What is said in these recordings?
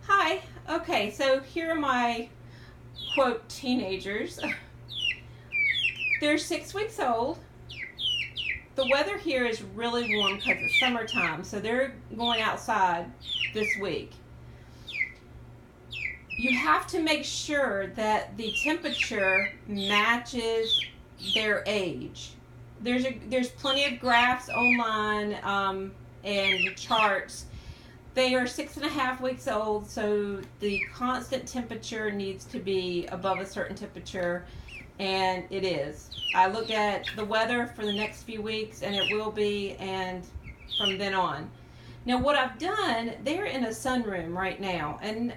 Hi. Okay, so here are my quote teenagers. They're 6 weeks old. The weather here is really warm because it's summertime, so they're going outside this week. You have to make sure that the temperature matches their age. There's plenty of graphs online and charts. They are 6.5 weeks old, so the constant temperature needs to be above a certain temperature, and it is. I looked at the weather for the next few weeks, and it will be, and from then on. Now, what I've done, they're in a sunroom right now, and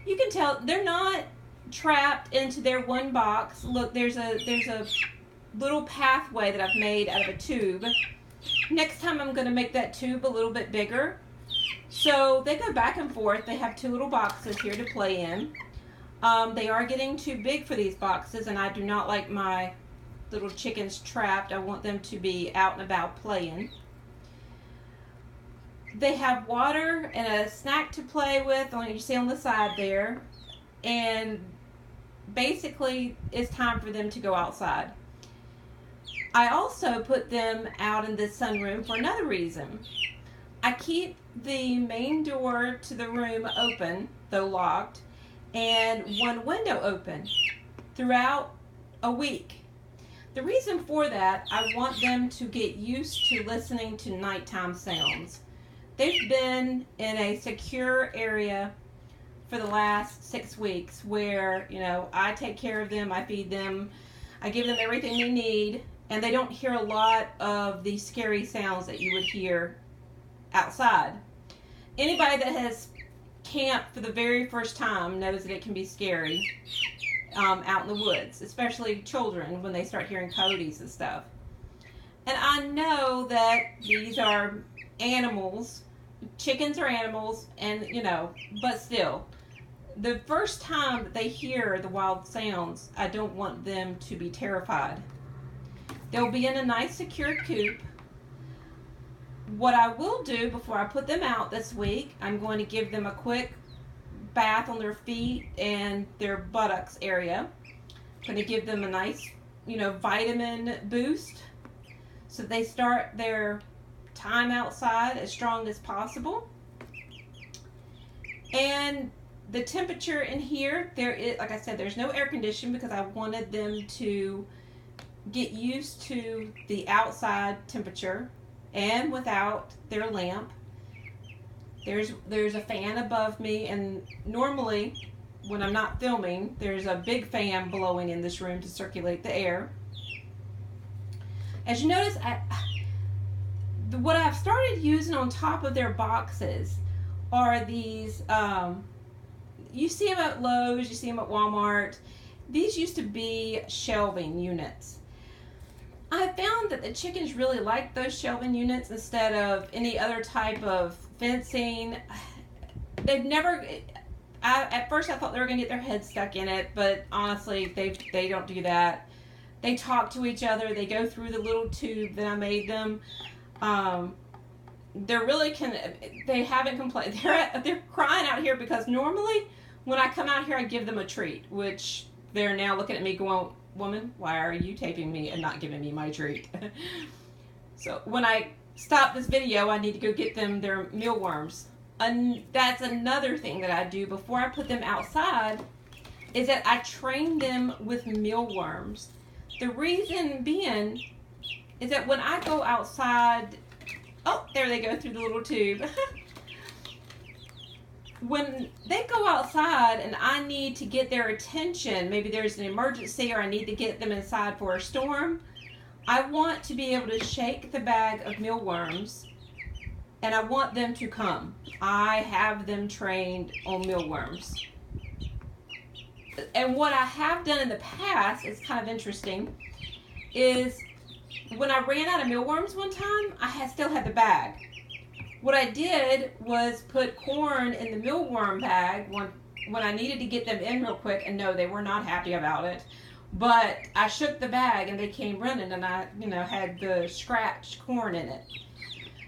you can tell they're not trapped into their one box. Look, there's a little pathway that I've made out of a tube. Next time I'm going to make that tube a little bit bigger. So they go back and forth. They have two little boxes here to play in. They are getting too big for these boxes, and I do not like my little chickens trapped. I want them to be out and about playing. They have water and a snack to play with, you see on the side there. And basically, it's time for them to go outside. I also put them out in this sunroom for another reason. I keep the main door to the room open, though locked, and one window open throughout a week. The reason for that, I want them to get used to listening to nighttime sounds. They've been in a secure area for the last 6 weeks where, I take care of them, I feed them, I give them everything they need, and they don't hear a lot of the scary sounds that you would hear outside. Anybody that has camped for the very first time knows that it can be scary out in the woods, especially children when they start hearing coyotes and stuff. And I know that these are animals, chickens are animals, and but still, the first time that they hear the wild sounds, I don't want them to be terrified. They'll be in a nice secure coop. What I will do before I put them out this week, I'm going to give them a quick bath on their feet and their buttocks area. I'm going to give them a nice, vitamin boost so they start their time outside as strong as possible. And the temperature in here, like I said, there's no air conditioning because I wanted them to get used to the outside temperature. And without their lamp, there's a fan above me, and normally when I'm not filming, there's a big fan blowing in this room to circulate the air. As you notice, what I've started using on top of their boxes are these, you see them at Lowe's, you see them at Walmart. These used to be shelving units. I found that the chickens really like those shelving units instead of any other type of fencing. At first I thought they were going to get their heads stuck in it, but honestly, they don't do that. They talk to each other. They go through the little tube that I made them. They haven't complained. They're crying out here because normally when I come out here, I give them a treat, which they're now looking at me going, "Woman, why are you taping me and not giving me my treat?" So when I stop this video, I need to go get them their mealworms. And that's another thing that I do before I put them outside, is that I train them with mealworms. The reason being is that when I go outside, oh, there they go through the little tube. When they go outside and I need to get their attention, maybe there's an emergency or I need to get them inside for a storm, I want to be able to shake the bag of mealworms and I want them to come. I have them trained on mealworms. And what I have done in the past, is kind of interesting, is when I ran out of mealworms one time, still had the bag. What I did was put corn in the mealworm bag when I needed to get them in real quick, and no, they were not happy about it. But I shook the bag and they came running, and I, had the scratched corn in it.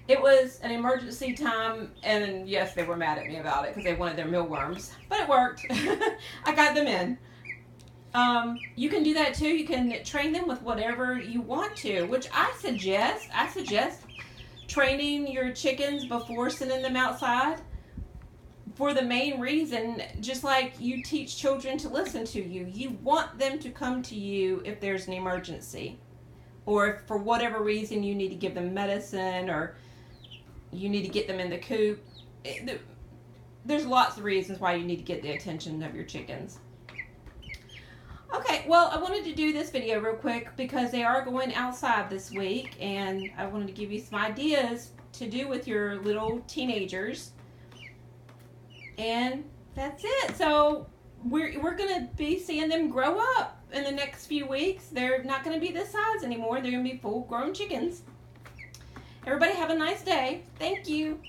It was an emergency time, and yes, they were mad at me about it because they wanted their mealworms, but it worked. I got them in. You can do that too. You can train them with whatever you want to, which I suggest. I suggest training your chickens before sending them outside for the main reason, just like you teach children to listen to you. You want them to come to you if there's an emergency, or if for whatever reason you need to give them medicine, or you need to get them in the coop. There's lots of reasons why you need to get the attention of your chickens. Okay, well, I wanted to do this video real quick because they are going outside this week, and I wanted to give you some ideas to do with your little teenagers. And that's it. So we're going to be seeing them grow up in the next few weeks. They're not going to be this size anymore. They're going to be full-grown chickens. Everybody have a nice day. Thank you.